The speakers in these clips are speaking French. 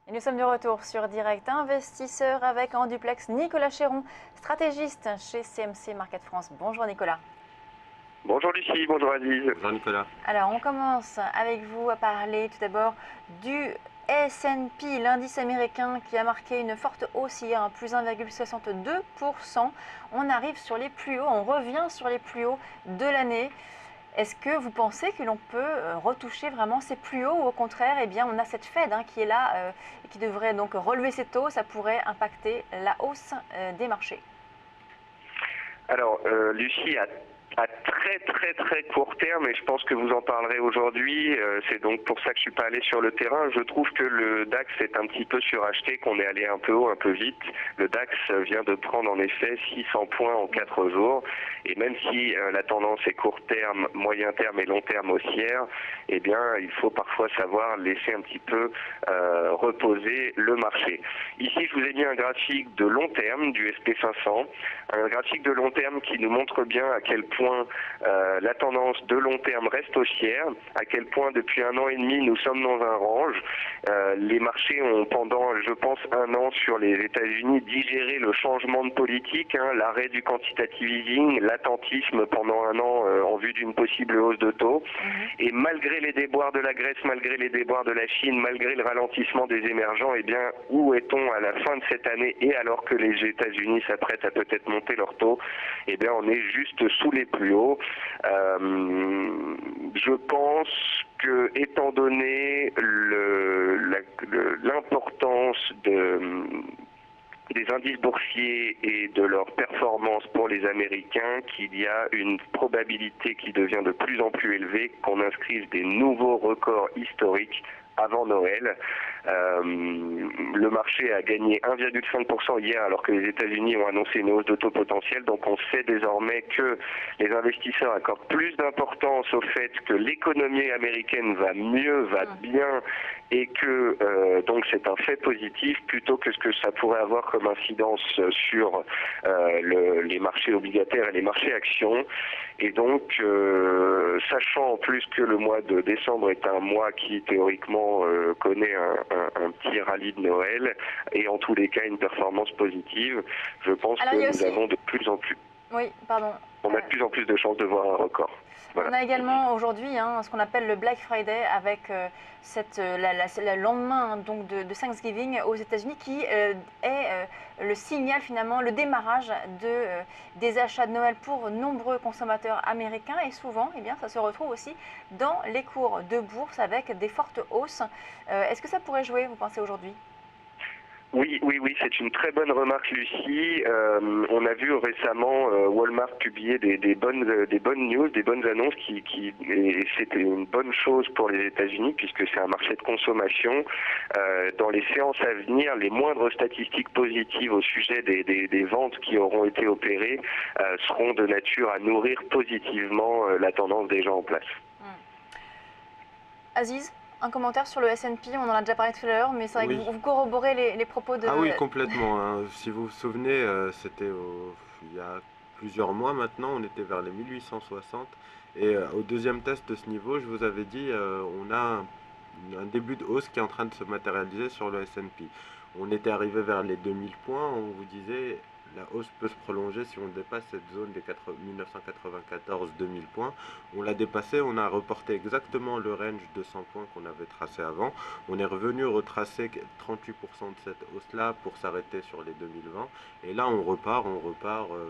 Et nous sommes de retour sur Direct Investisseur avec en duplex Nicolas Chéron, stratégiste chez CMC Market France. Bonjour Nicolas. Bonjour Lucie, bonjour Aziz. Bonjour Nicolas. Alors on commence avec vous à parler tout d'abord du S&P, l'indice américain qui a marqué une forte hausse hier, plus 1,62%. On arrive sur les plus hauts, on revient sur les plus hauts de l'année. Est-ce que vous pensez que l'on peut retoucher vraiment ces plus hauts ou au contraire, eh bien, on a cette Fed qui est là et qui devrait donc relever ses taux, ça pourrait impacter la hausse des marchés? Alors Lucie, à très court terme, et je pense que vous en parlerez aujourd'hui, c'est donc pour ça que je suis pas allé sur le terrain, je trouve que le DAX est un petit peu suracheté, qu'on est allé un peu haut, un peu vite. Le DAX vient de prendre en effet 600 points en 4 jours, et même si la tendance est court terme, moyen terme et long terme haussière, eh bien il faut parfois savoir laisser un petit peu reposer le marché. Ici je vous ai mis un graphique de long terme du SP500, un graphique de long terme qui nous montre bien à quel point la tendance de long terme reste haussière, à quel point depuis 1 an et demi nous sommes dans un range. Les marchés ont pendant, je pense, 1 an sur les États-Unis digéré le changement de politique, l'arrêt du quantitative easing, l'attentisme pendant 1 an en vue d'une possible hausse de taux. Et malgré les déboires de la Grèce, malgré les déboires de la Chine, malgré le ralentissement des émergents, eh bien où est-on à la fin de cette année et alors que les États-Unis s'apprêtent à peut-être monter leur taux, eh bien on est juste sous les plus hauts. Je pense que, étant donné l'importance des indices boursiers et de leur performance pour les Américains, qu'il y a une probabilité qui devient de plus en plus élevée qu'on inscrive des nouveaux records historiques avant Noël. Le marché a gagné 1,5% hier alors que les États-Unis ont annoncé une hausse de taux potentielle. Donc on sait désormais que les investisseurs accordent plus d'importance au fait que l'économie américaine va mieux, va bien, et que donc c'est un fait positif plutôt que ce que ça pourrait avoir comme incidence sur les marchés obligataires et les marchés actions. Et donc sachant en plus que le mois de décembre est un mois qui théoriquement connaît un petit rallye de Noël et en tous les cas une performance positive, je pense que nous avons de plus en plus. Oui, pardon. On a de plus en plus de chances de voir un record. Voilà. On a également aujourd'hui ce qu'on appelle le Black Friday avec le lendemain donc de Thanksgiving aux États-Unis qui est le signal finalement, le démarrage des achats de Noël pour nombreux consommateurs américains et souvent eh bien, ça se retrouve aussi dans les cours de bourse avec des fortes hausses. Est-ce que ça pourrait jouer, vous pensez, aujourd'hui ? Oui, c'est une très bonne remarque, Lucie. On a vu récemment Walmart publier des bonnes news, des bonnes annonces et c'était une bonne chose pour les États-Unis puisque c'est un marché de consommation. Dans les séances à venir, les moindres statistiques positives au sujet des ventes qui auront été opérées seront de nature à nourrir positivement la tendance déjà en place. Aziz, un commentaire sur le S&P, on en a déjà parlé tout à l'heure, mais c'est vrai que vous corroborez les propos de... Ah oui, complètement. Si vous vous souvenez, c'était il y a plusieurs mois maintenant, on était vers les 1860. Et au deuxième test de ce niveau, je vous avais dit, on a un début de hausse qui est en train de se matérialiser sur le S&P. On était arrivé vers les 2000 points, on vous disait la hausse peut se prolonger si on dépasse cette zone des 1994-2000 points. On l'a dépassé, on a reporté exactement le range de 100 points qu'on avait tracé avant. On est revenu retracer 38% de cette hausse-là pour s'arrêter sur les 2020. Et là, on repart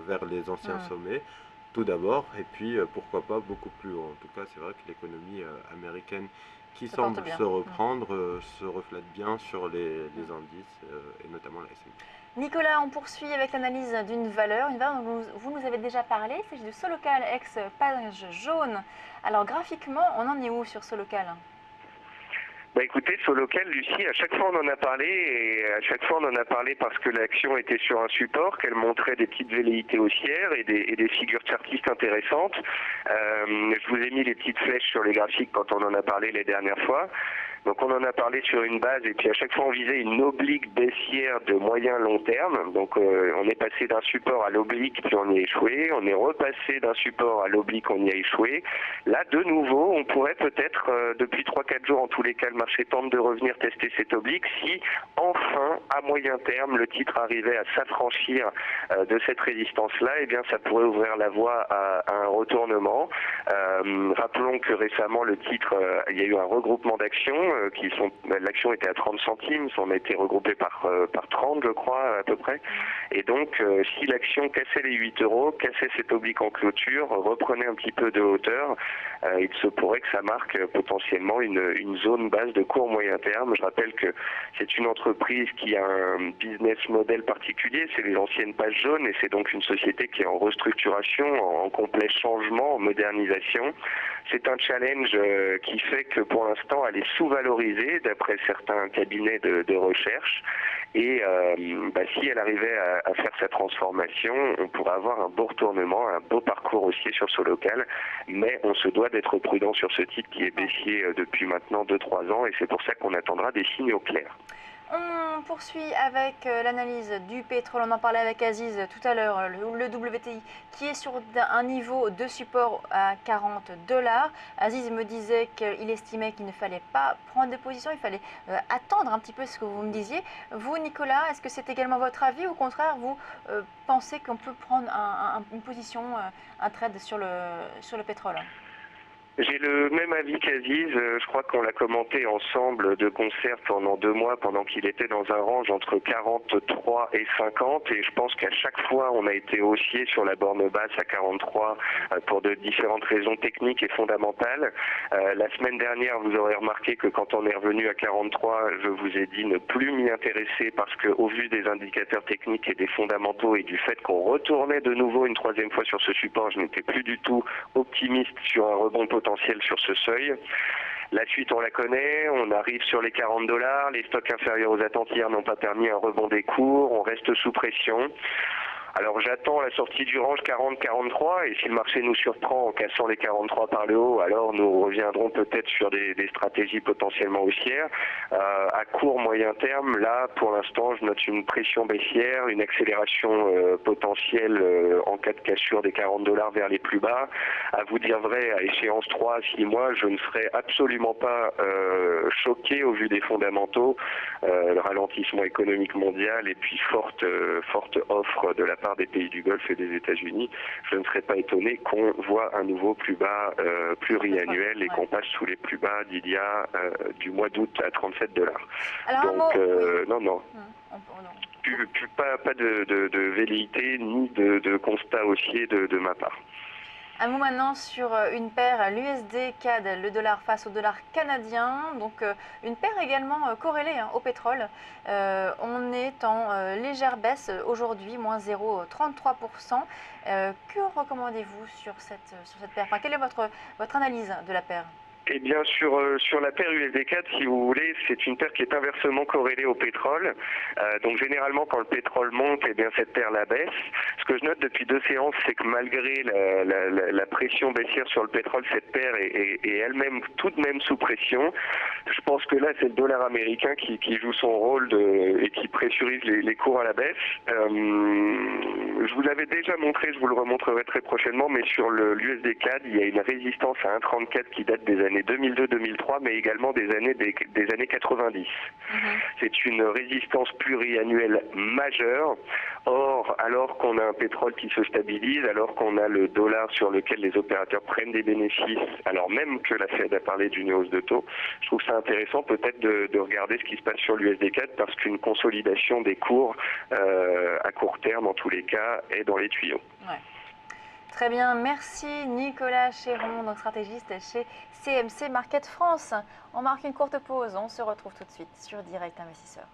vers les anciens sommets. Tout d'abord, et puis pourquoi pas beaucoup plus haut. En tout cas, c'est vrai que l'économie américaine qui semble se reprendre se reflète bien sur les indices et notamment la S&P. Nicolas, on poursuit avec l'analyse d'une valeur dont vous nous avez déjà parlé, il s'agit de Solocal ex page jaune. Alors graphiquement, on en est où sur Solocal ? Écoutez, Solocal, Lucie, à chaque fois on en a parlé, et à chaque fois on en a parlé parce que l'action était sur un support, qu'elle montrait des petites velléités haussières et des figures chartistes intéressantes. Je vous ai mis les petites flèches sur les graphiques quand on en a parlé les dernières fois. Donc on en a parlé sur une base et puis à chaque fois on visait une oblique baissière de moyen long terme. Donc on est passé d'un support à l'oblique puis on y a échoué, on est repassé d'un support à l'oblique, on y a échoué. Là de nouveau on pourrait peut-être depuis 3-4 jours en tous les cas le marché tente de revenir tester cette oblique si enfin à moyen terme le titre arrivait à s'affranchir de cette résistance-là, et bien ça pourrait ouvrir la voie à un retournement. Rappelons que récemment le titre, il y a eu un regroupement d'actions l'action était à 30 centimes, on a été regroupé par 30 je crois à peu près. Et donc si l'action cassait les 8 euros, cassait cette oblique en clôture, reprenait un petit peu de hauteur, il se pourrait que ça marque potentiellement une zone basse de court moyen terme. Je rappelle que c'est une entreprise qui a un business model particulier, c'est les anciennes pages jaunes et c'est donc une société qui est en restructuration, en complet changement, en modernisation. C'est un challenge qui fait que pour l'instant elle est sous-valorisée d'après certains cabinets de recherche et si elle arrivait à faire sa transformation, on pourrait avoir un beau retournement, un beau parcours haussier sur ce local, mais on se doit d'être prudent sur ce titre qui est baissier depuis maintenant 2-3 ans et c'est pour ça qu'on attendra des signaux clairs. On poursuit avec l'analyse du pétrole. On en parlait avec Aziz tout à l'heure, le WTI qui est sur un niveau de support à 40 $. Aziz me disait qu'il estimait qu'il ne fallait pas prendre de position, il fallait attendre un petit peu ce que vous me disiez. Vous, Nicolas, est-ce que c'est également votre avis ou au contraire, vous pensez qu'on peut prendre une position, un trade sur le pétrole? J'ai le même avis qu'Aziz, je crois qu'on l'a commenté ensemble de concert pendant 2 mois, pendant qu'il était dans un range entre 43 et 50, et je pense qu'à chaque fois on a été haussier sur la borne basse à 43 pour de différentes raisons techniques et fondamentales. La semaine dernière, vous aurez remarqué que quand on est revenu à 43, je vous ai dit ne plus m'y intéresser parce qu'au vu des indicateurs techniques et des fondamentaux et du fait qu'on retournait de nouveau une 3e fois sur ce support, je n'étais plus du tout optimiste sur un rebond potentiel sur ce seuil. La suite, on la connaît, on arrive sur les 40 $, les stocks inférieurs aux attentes hier n'ont pas permis un rebond des cours, on reste sous pression. Alors j'attends la sortie du range 40-43 et si le marché nous surprend en cassant les 43 par le haut, alors nous reviendrons peut-être sur des stratégies potentiellement haussières. À court moyen terme, là pour l'instant je note une pression baissière, une accélération potentielle en cas de cassure des 40 $ vers les plus bas. À vous dire vrai, à échéance 3 à 6 mois, je ne serais absolument pas choqué au vu des fondamentaux, le ralentissement économique mondial et puis forte offre de la part des pays du Golfe et des États-Unis. Je ne serais pas étonné qu'on voit un nouveau plus bas pluriannuel et qu'on passe sous les plus bas d'il y a du mois d'août à 37 $. Alors, donc oui. non. Pas de velléité ni de constat haussier de ma part. Un mot maintenant sur une paire, l'USD CAD, le dollar face au dollar canadien, donc une paire également corrélée au pétrole. On est en légère baisse aujourd'hui, moins 0,33%. Que recommandez-vous sur cette paire? Enfin, quelle est votre analyse de la paire? Eh bien, sur la paire USD4, si vous voulez, c'est une paire qui est inversement corrélée au pétrole. Donc, généralement, quand le pétrole monte, eh bien, cette paire la baisse. Ce que je note depuis 2 séances, c'est que malgré la pression baissière sur le pétrole, cette paire est elle-même tout de même sous pression. Je pense que là, c'est le dollar américain qui joue son rôle et qui pressurise les cours à la baisse. Je vous l'avais déjà montré, je vous le remontrerai très prochainement, mais sur l'USD CAD, il y a une résistance à 1,34 qui date des années 2002-2003, mais également des années 90. C'est une résistance pluriannuelle majeure. Or, alors qu'on a un pétrole qui se stabilise, alors qu'on a le dollar sur lequel les opérateurs prennent des bénéfices, alors même que la Fed a parlé d'une hausse de taux, je trouve ça intéressant peut-être de regarder ce qui se passe sur l'USD4 parce qu'une consolidation des cours à court terme, en tous les cas, est dans les tuyaux. Ouais. Très bien, merci Nicolas Chéron, donc stratégiste chez CMC Market France. On marque une courte pause, on se retrouve tout de suite sur Direct Investisseur.